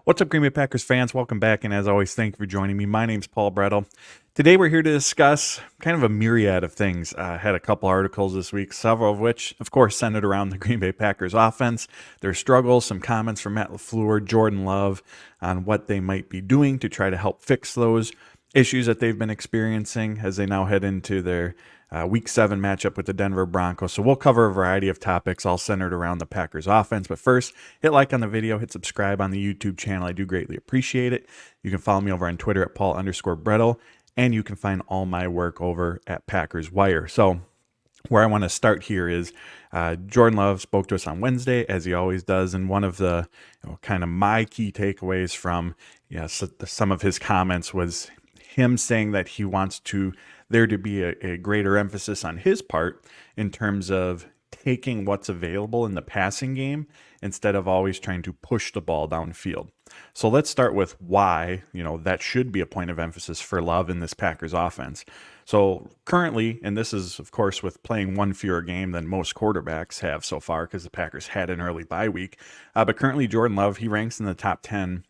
What's up, Green Bay Packers fans? Welcome back, and as always, thank you for joining me. My name's Paul Brettel. Today, we're here to discuss kind of a myriad of things. I had a couple articles this week, several of which, of course, centered around the Green Bay Packers offense, their struggles, some comments from Matt LaFleur, Jordan Love on what they might be doing to try to help fix those issues that they've been experiencing as they now head into their Week 7 matchup with the Denver Broncos. So we'll cover a variety of topics all centered around the Packers offense. But first, hit like on the video, hit subscribe on the YouTube channel. I do greatly appreciate it. You can follow me over on Twitter at Paul_Brettel, and you can find all my work over at Packers Wire. So where I want to start here is Jordan Love spoke to us on Wednesday, as he always does, and one of the kind of my key takeaways from some of his comments was him saying that he wants there to be a greater emphasis on his part in terms of taking what's available in the passing game instead of always trying to push the ball downfield. So let's start with why, that should be a point of emphasis for Love in this Packers offense. So currently, and this is, of course, with playing one fewer game than most quarterbacks have so far because the Packers had an early bye week, but currently Jordan Love, he ranks in the top 10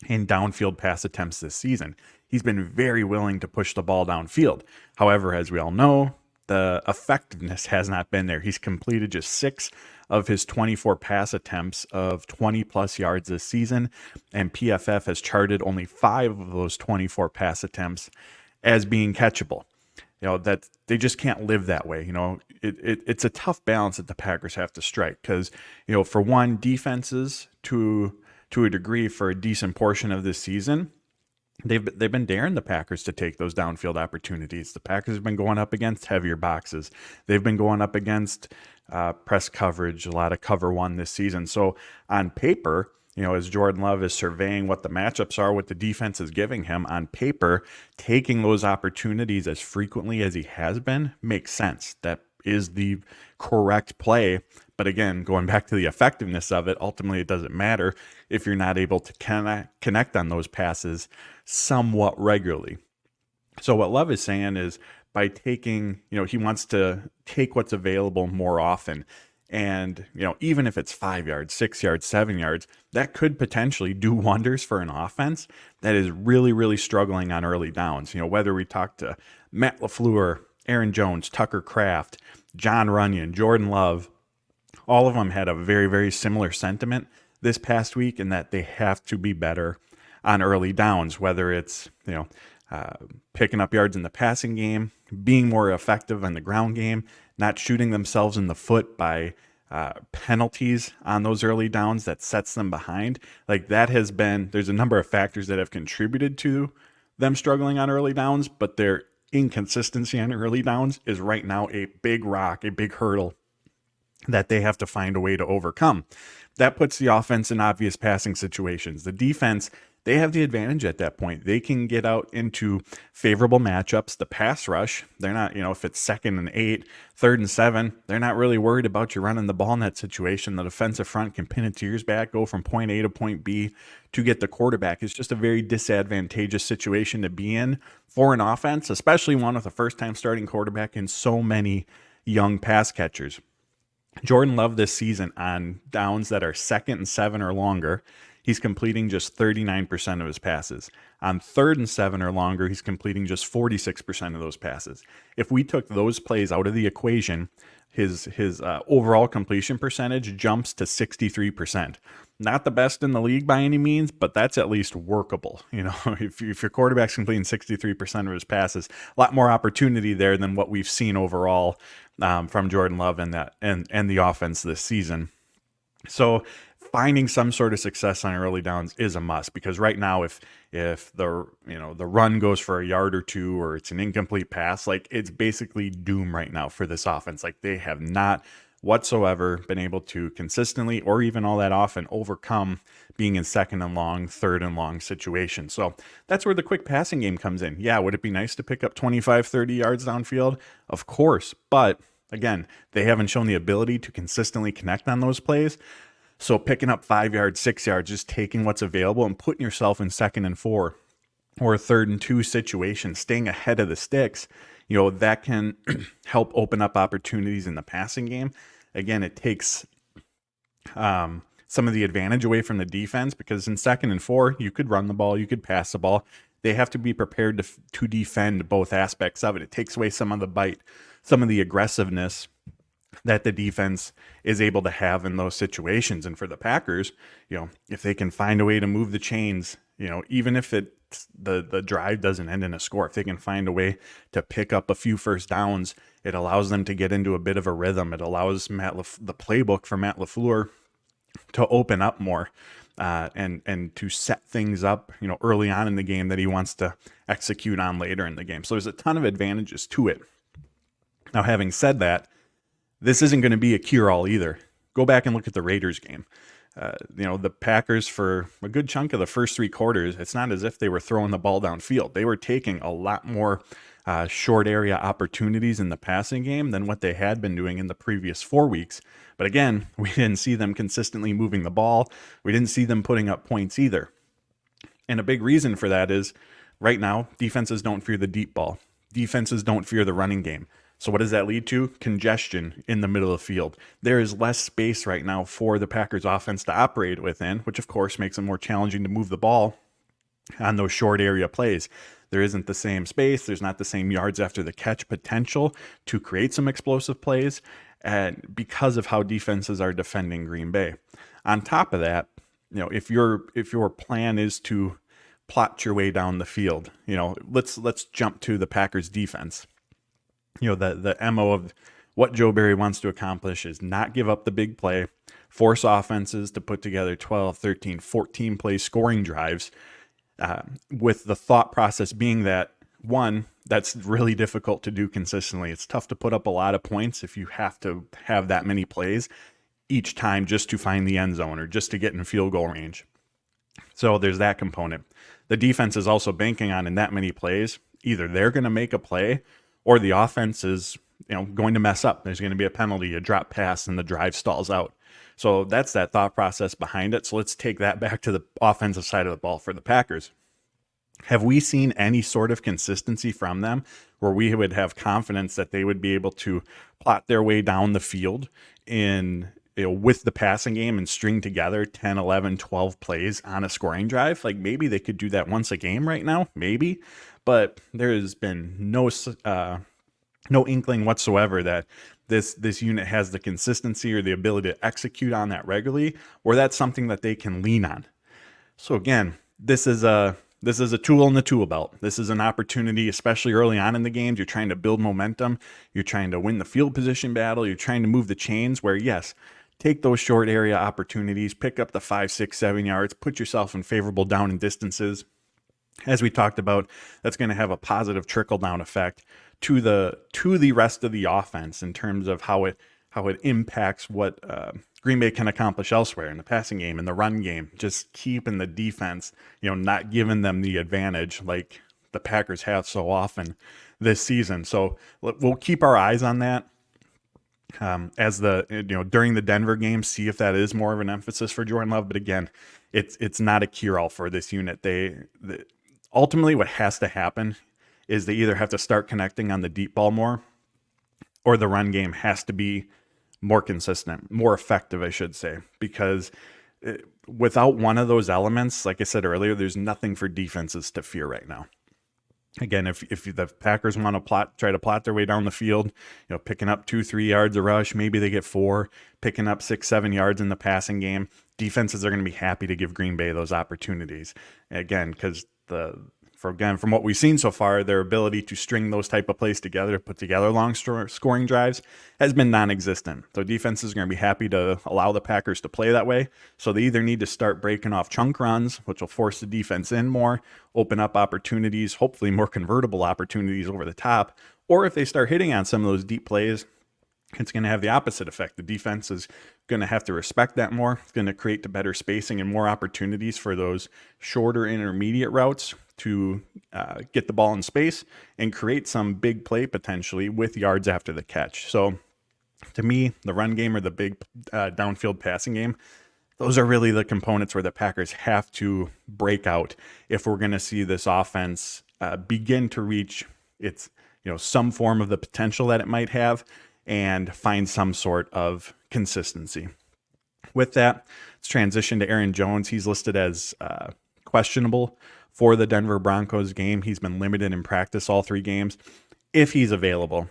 in downfield pass attempts this season. He's been very willing to push the ball downfield. However, as we all know, the effectiveness has not been there. He's completed just 6 of his 24 pass attempts of 20 plus yards this season, and PFF has charted only 5 of those 24 pass attempts as being catchable. That they just can't live that way. It's a tough balance that the Packers have to strike because, for one, defenses to a degree for a decent portion of this season, they've been daring the Packers to take those downfield opportunities. The Packers have been going up against heavier boxes. They've been going up against press coverage, a lot of cover one this season. So on paper, as Jordan Love is surveying what the matchups are, what the defense is giving him, on paper, taking those opportunities as frequently as he has been makes sense. That is the correct play. But again, going back to the effectiveness of it, ultimately it doesn't matter if you're not able to connect on those passes somewhat regularly. So what Love is saying is by taking, he wants to take what's available more often. And, even if it's 5 yards, 6 yards, 7 yards, that could potentially do wonders for an offense that is really, really struggling on early downs. Whether we talk to Matt LaFleur, Aaron Jones, Tucker Kraft, John Runyon, Jordan Love, all of them had a very, very similar sentiment this past week in that they have to be better on early downs, whether it's, picking up yards in the passing game, being more effective in the ground game, not shooting themselves in the foot by penalties on those early downs that sets them behind. There's a number of factors that have contributed to them struggling on early downs, but their inconsistency on early downs is right now a big rock, a big hurdle that they have to find a way to overcome. That puts the offense in obvious passing situations. The defense, they have the advantage at that point. They can get out into favorable matchups. The pass rush, they're not, if it's 2nd and 8, 3rd and 7, they're not really worried about you running the ball in that situation. The defensive front can pin its ears back, go from point A to point B to get the quarterback. It's just a very disadvantageous situation to be in for an offense, especially one with a first-time starting quarterback and so many young pass catchers. Jordan Love this season on downs that are 2nd and 7 or longer, he's completing just 39% of his passes. On 3rd and 7 or longer, he's completing just 46% of those passes. If we took those plays out of the equation, his overall completion percentage jumps to 63%. Not the best in the league by any means, but that's at least workable. If your quarterback's completing 63% of his passes, a lot more opportunity there than what we've seen overall from Jordan Love and the offense this season. So finding some sort of success on early downs is a must, because right now if the run goes for a yard or two or it's an incomplete pass, it's basically doom right now for this offense. They have not whatsoever been able to consistently or even all that often overcome being in 2nd and long, 3rd and long situations. So that's where the quick passing game comes in. Yeah, would it be nice to pick up 25, 30 yards downfield? Of course, but again, they haven't shown the ability to consistently connect on those plays. So picking up 5 yards, 6 yards, just taking what's available and putting yourself in 2nd and 4 or 3rd and 2 situations, staying ahead of the sticks, that can help open up opportunities in the passing game. Again, it takes some of the advantage away from the defense, because in 2nd and 4, you could run the ball, you could pass the ball. They have to be prepared to defend both aspects of it. It takes away some of the bite, some of the aggressiveness that the defense is able to have in those situations. And for the Packers, if they can find a way to move the chains, even if the drive doesn't end in a score, if they can find a way to pick up a few first downs, it allows them to get into a bit of a rhythm. It allows the playbook for Matt LaFleur to open up more, and to set things up, early on in the game that he wants to execute on later in the game. So there's a ton of advantages to it. Now, having said that, this isn't going to be a cure-all either. Go back and look at the Raiders game. The Packers, for a good chunk of the first 3 quarters, it's not as if they were throwing the ball downfield. They were taking a lot more short area opportunities in the passing game than what they had been doing in the previous 4 weeks. But again, we didn't see them consistently moving the ball. We didn't see them putting up points either. And a big reason for that is right now, defenses don't fear the deep ball. Defenses don't fear the running game. So what does that lead to? Congestion in the middle of the field. There is less space right now for the Packers offense to operate within, which of course makes it more challenging to move the ball on those short area plays. There isn't the same space. There's not the same yards after the catch potential to create some explosive plays, and because of how defenses are defending Green Bay. On top of that, if your plan is to plot your way down the field, let's jump to the Packers defense. The MO of what Joe Barry wants to accomplish is not give up the big play, force offenses to put together 12, 13, 14 play scoring drives, with the thought process being that, one, that's really difficult to do consistently. It's tough to put up a lot of points if you have to have that many plays each time just to find the end zone or just to get in field goal range. So there's that component. The defense is also banking on, in that many plays, either they're going to make a play or the offense is going to mess up. There's going to be a penalty, a drop pass, and the drive stalls out. So that's that thought process behind it. So let's take that back to the offensive side of the ball for the Packers. Have we seen any sort of consistency from them where we would have confidence that they would be able to plot their way down the field with the passing game and string together 10, 11, 12 plays on a scoring drive? Like, maybe they could do that once a game right now, maybe, but there has been no inkling whatsoever that this unit has the consistency or the ability to execute on that regularly, or that's something that they can lean on. So again, this is a tool in the tool belt. This is an opportunity, especially early on in the games. You're trying to build momentum. You're trying to win the field position battle. You're trying to move the chains where, yes, take those short area opportunities, pick up the 5, 6, 7 yards, put yourself in favorable down and distances. As we talked about, that's going to have a positive trickle-down effect to the rest of the offense in terms of how it impacts what Green Bay can accomplish elsewhere in the passing game, in the run game, just keeping the defense, not giving them the advantage like the Packers have so often this season. So we'll keep our eyes on that as during the Denver game, see if that is more of an emphasis for Jordan Love. But again, it's not a cure-all for this unit. Ultimately, what has to happen is they either have to start connecting on the deep ball more, or the run game has to be more consistent, more effective, I should say, because without one of those elements, like I said earlier, there's nothing for defenses to fear right now. Again, if the Packers want to try to plot their way down the field, picking up 2-3 yards a rush, maybe they get 4, picking up 6-7 yards in the passing game, defenses are going to be happy to give Green Bay those opportunities. Again, because from what we've seen so far, their ability to string those type of plays together, to put together long scoring drives, has been non-existent. So defenses are going to be happy to allow the Packers to play that way. So they either need to start breaking off chunk runs, which will force the defense in more, open up opportunities, hopefully more convertible opportunities over the top, or if they start hitting on some of those deep plays, it's going to have the opposite effect. The defense is going to have to respect that more. It's going to create the better spacing and more opportunities for those shorter intermediate routes to get the ball in space and create some big play potentially with yards after the catch. So to me, the run game or the big downfield passing game, those are really the components where the Packers have to break out if we're going to see this offense begin to reach its, some form of the potential that it might have and find some sort of consistency. With that, let's transition to Aaron Jones. He's listed as questionable for the Denver Broncos game. He's been limited in practice all 3 games. If he's available,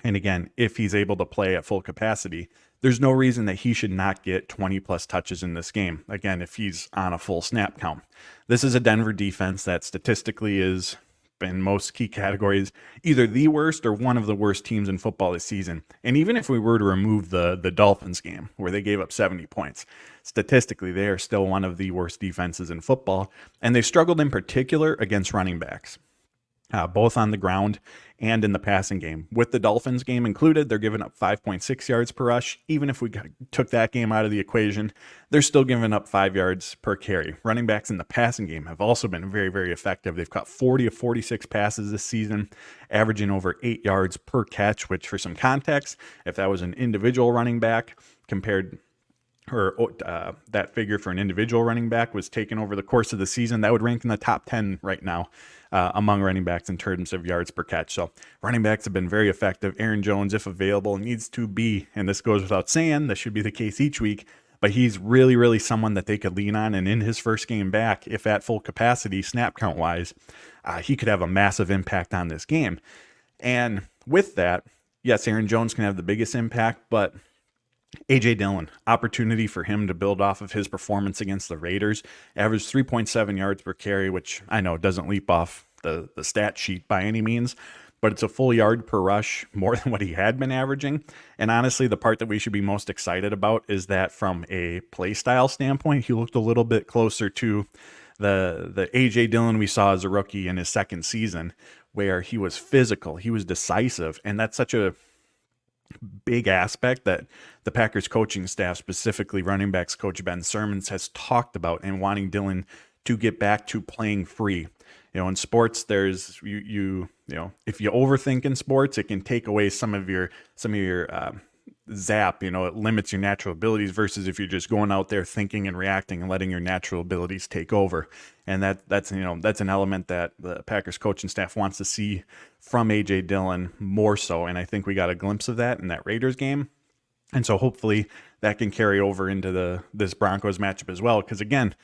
and again, if he's able to play at full capacity, there's no reason that he should not get 20 plus touches in this game. Again, if he's on a full snap count. This is a Denver defense that statistically is, in most key categories, either the worst or one of the worst teams in football this season. And even if we were to remove the Dolphins game where they gave up 70 points, statistically, they are still one of the worst defenses in football. And they struggled in particular against running backs. Both on the ground and in the passing game. With the Dolphins game included, they're giving up 5.6 yards per rush. Even if we took that game out of the equation, they're still giving up 5 yards per carry. Running backs in the passing game have also been very, very effective. They've caught 40 of 46 passes this season, averaging over 8 yards per catch, which for some context, if that was an individual running back compared that figure for an individual running back was taken over the course of the season, that would rank in the top 10 right now among running backs in terms of yards per catch. So running backs have been very effective. Aaron Jones, if available, needs to be, and this goes without saying, this should be the case each week, but he's really, really someone that they could lean on. And in his first game back, if at full capacity, snap count wise, he could have a massive impact on this game. And with that, yes, Aaron Jones can have the biggest impact, but A.J. Dillon, opportunity for him to build off of his performance against the Raiders, averaged 3.7 yards per carry, which I know doesn't leap off the stat sheet by any means, but it's a full yard per rush more than what he had been averaging. And honestly, the part that we should be most excited about is that from a play style standpoint, he looked a little bit closer to the A.J. Dillon we saw as a rookie in his second season, where he was physical, he was decisive, and that's such a big aspect that the Packers coaching staff, specifically running backs coach Ben Sermons, has talked about and wanting Dillon to get back to playing free. In sports, there's you know, if you overthink in sports, it can take away some of your zap. It limits your natural abilities versus if you're just going out there thinking and reacting and letting your natural abilities take over. And that's an element that the Packers coaching staff wants to see from A.J. Dillon more so. And I think we got a glimpse of that in that Raiders game. And so hopefully that can carry over into this Broncos matchup as well. Because again,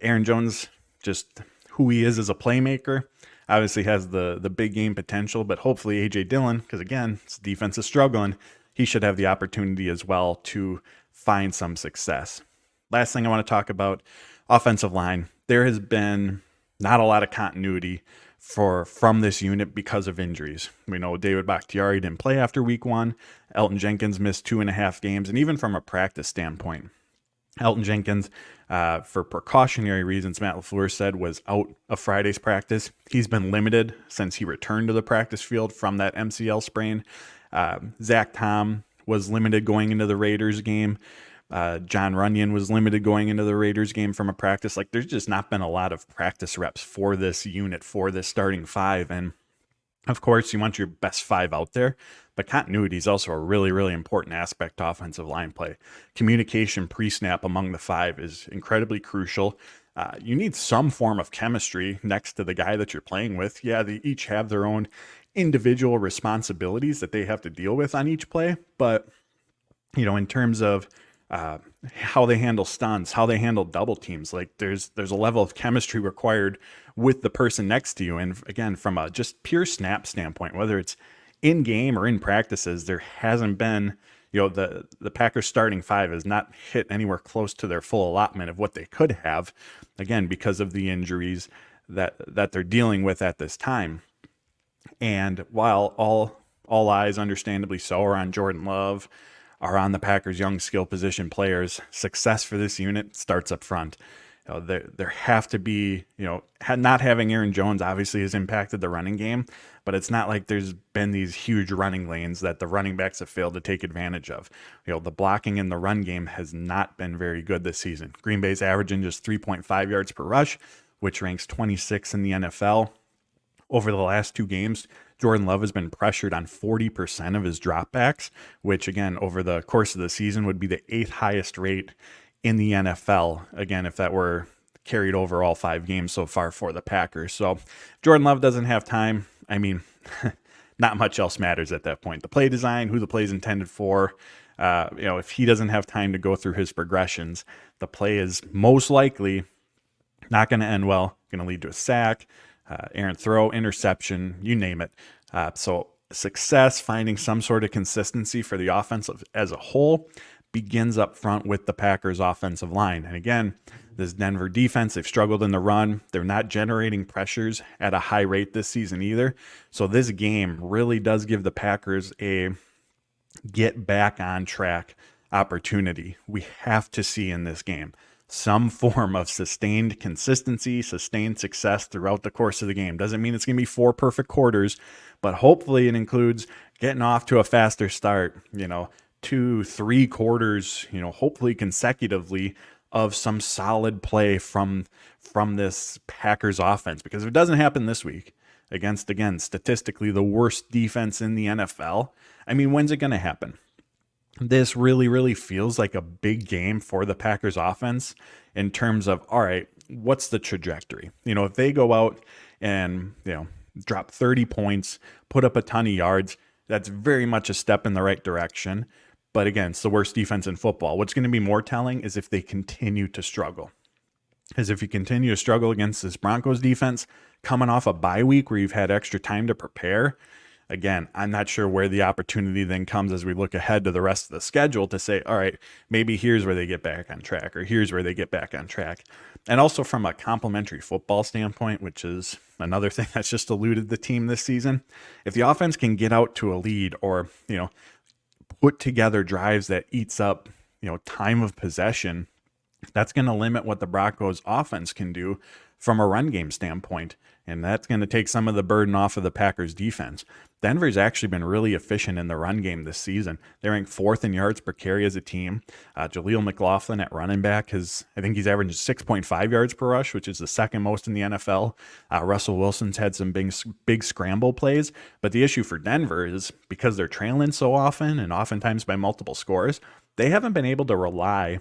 Aaron Jones, just who he is as a playmaker, obviously has the big game potential, but hopefully A.J. Dillon, because again, his defense is struggling, he should have the opportunity as well to find some success. Last thing I want to talk about, offensive line. There has been not a lot of continuity from this unit because of injuries. We know David Bakhtiari didn't play after week 1. Elton Jenkins missed 2.5 games. And even from a practice standpoint, Elton Jenkins, for precautionary reasons, Matt LaFleur said, was out of Friday's practice. He's been limited since he returned to the practice field from that MCL sprain. Zach Tom was limited going into the Raiders game. John Runyon was limited going into the Raiders game from a practice. Like, there's just not been a lot of practice reps for this unit, for this starting 5. And of course, you want your best 5 out there, but continuity is also a really, really important aspect to offensive line play. Communication pre-snap among the 5 is incredibly crucial. You need some form of chemistry next to the guy that you're playing with. Yeah, they each have their own individual responsibilities that they have to deal with on each play, but in terms of how they handle stunts, how they handle double teams, like there's a level of chemistry required with the person next to you. And again, from a just pure snap standpoint, whether it's in game or in practices, there hasn't been, the Packers starting 5 has not hit anywhere close to their full allotment of what they could have, again, because of the injuries that they're dealing with at this time. And while all eyes, understandably so, are on Jordan Love, are on the Packers' young skill position players, success for this unit starts up front. There have to be, not having Aaron Jones obviously has impacted the running game, but it's not like there's been these huge running lanes that the running backs have failed to take advantage of. The blocking in the run game has not been very good this season. Green Bay's averaging just 3.5 yards per rush, which ranks 26 in the NFL. Over the last 2 games, Jordan Love has been pressured on 40% of his dropbacks, which again, over the course of the season would be the 8th highest rate in the NFL. Again, if that were carried over all 5 games so far for the Packers. So Jordan Love doesn't have time. I mean, not much else matters at that point. The play design, who the play is intended for, If he doesn't have time to go through his progressions, the play is most likely not going to end well, going to lead to a sack, errant throw, interception, you name it. So success, finding some sort of consistency for the offense as a whole, begins up front with the Packers offensive line. And again, this Denver defense, they've struggled in the run. They're not generating pressures at a high rate this season either. So this game really does give the Packers a get back on track opportunity. We have to see in this game some form of sustained consistency, sustained success throughout the course of the game. Doesn't mean it's going to be 4 perfect quarters, but hopefully it includes getting off to a faster start, 2-3 quarters, hopefully consecutively of some solid play from this Packers offense. Because if it doesn't happen this week against, again, statistically the worst defense in the NFL, when's it going to happen? This really, really feels like a big game for the Packers offense in terms of, all right, what's the trajectory? If they go out and, drop 30 points, put up a ton of yards, that's very much a step in the right direction. But again, it's the worst defense in football. What's going to be more telling is if they continue to struggle. Because if you continue to struggle against this Broncos defense, coming off a bye week where you've had extra time to prepare, again, I'm not sure where the opportunity then comes as we look ahead to the rest of the schedule to say, all right, maybe here's where they get back on track, or here's where they get back on track. And also from a complementary football standpoint, which is another thing that's just eluded the team this season, if the offense can get out to a lead or, put together drives that eats up, time of possession, that's going to limit what the Broncos offense can do from a run game standpoint. And that's going to take some of the burden off of the Packers defense. Denver's actually been really efficient in the run game this season. They rank 4th in yards per carry as a team. Jaleel McLaughlin at running back I think he's averaged 6.5 yards per rush, which is the second most in the NFL. Russell Wilson's had some big scramble plays. But the issue for Denver is because they're trailing so often and oftentimes by multiple scores, they haven't been able to rely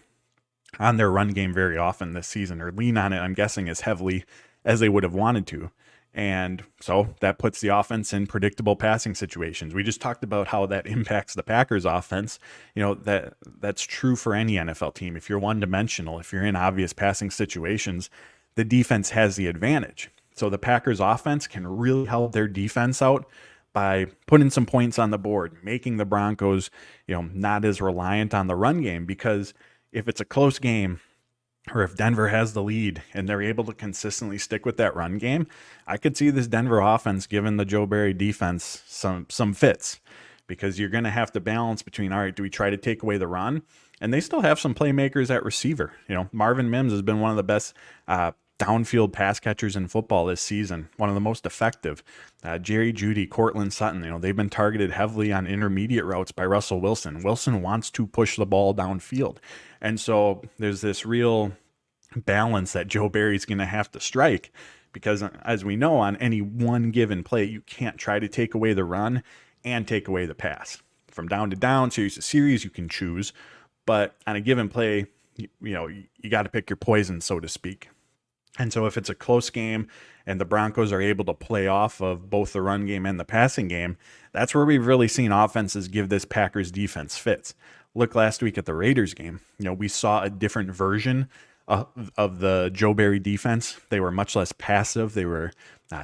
on their run game very often this season, or lean on it, I'm guessing, as heavily as they would have wanted to. And so that puts the offense in predictable passing situations. We just talked about how that impacts the Packers offense. That's true for any NFL team. If you're one-dimensional, if you're in obvious passing situations, the defense has the advantage. So the Packers offense can really help their defense out by putting some points on the board, making the Broncos, not as reliant on the run game. Because if it's a close game, or if Denver has the lead and they're able to consistently stick with that run game, I could see this Denver offense giving the Joe Barry defense some fits, because you're going to have to balance between, all right, do we try to take away the run? And they still have some playmakers at receiver. Marvin Mims has been one of the best downfield pass catchers in football this season, one of the most effective. Jerry Jeudy, Cortland Sutton, they've been targeted heavily on intermediate routes by Russell Wilson. Wilson wants to push the ball downfield. And so there's this real balance that Joe Barry's going to have to strike, because as we know, on any one given play, you can't try to take away the run and take away the pass. From down to down, series to series, you can choose. But on a given play, you got to pick your poison, so to speak. And so if it's a close game and the Broncos are able to play off of both the run game and the passing game, that's where we've really seen offenses give this Packers defense fits. Look last week at the Raiders game. We saw a different version of the Joe Barry defense. They were much less passive. They were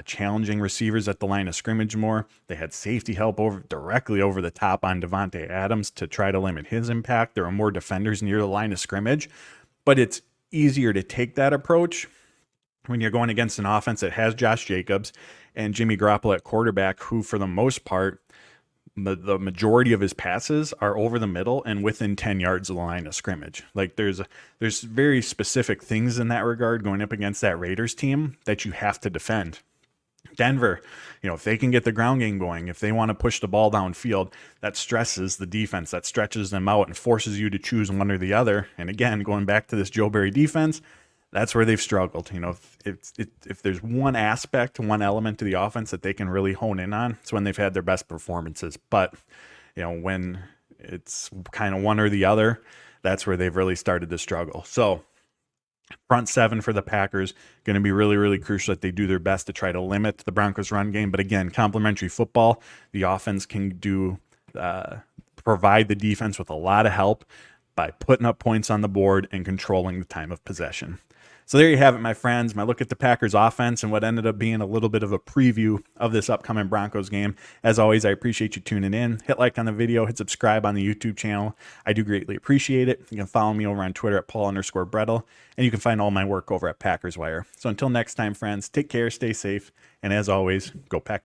challenging receivers at the line of scrimmage more. They had safety help directly over the top on Devontae Adams to try to limit his impact. There were more defenders near the line of scrimmage. But it's easier to take that approach when you're going against an offense that has Josh Jacobs and Jimmy Garoppolo at quarterback, who for the most part, the majority of his passes are over the middle and within 10 yards of the line of scrimmage. Like there's very specific things in that regard going up against that Raiders team that you have to defend. Denver, if they can get the ground game going, if they want to push the ball downfield, that stresses the defense, that stretches them out and forces you to choose one or the other. And again, going back to this Joe Barry defense, that's where they've struggled. If there's one aspect, one element to the offense that they can really hone in on, it's when they've had their best performances. But, when it's kind of one or the other, that's where they've really started to struggle. So front seven for the Packers, going to be really, really crucial that they do their best to try to limit the Broncos run game. But again, complementary football, the offense can do provide the defense with a lot of help by putting up points on the board and controlling the time of possession. So there you have it, my friends. My look at the Packers offense and what ended up being a little bit of a preview of this upcoming Broncos game. As always, I appreciate you tuning in. Hit like on the video, hit subscribe on the YouTube channel. I do greatly appreciate it. You can follow me over on Twitter at Paul_Brettel, and you can find all my work over at Packers Wire. So until next time, friends, take care, stay safe, and as always, go Pack.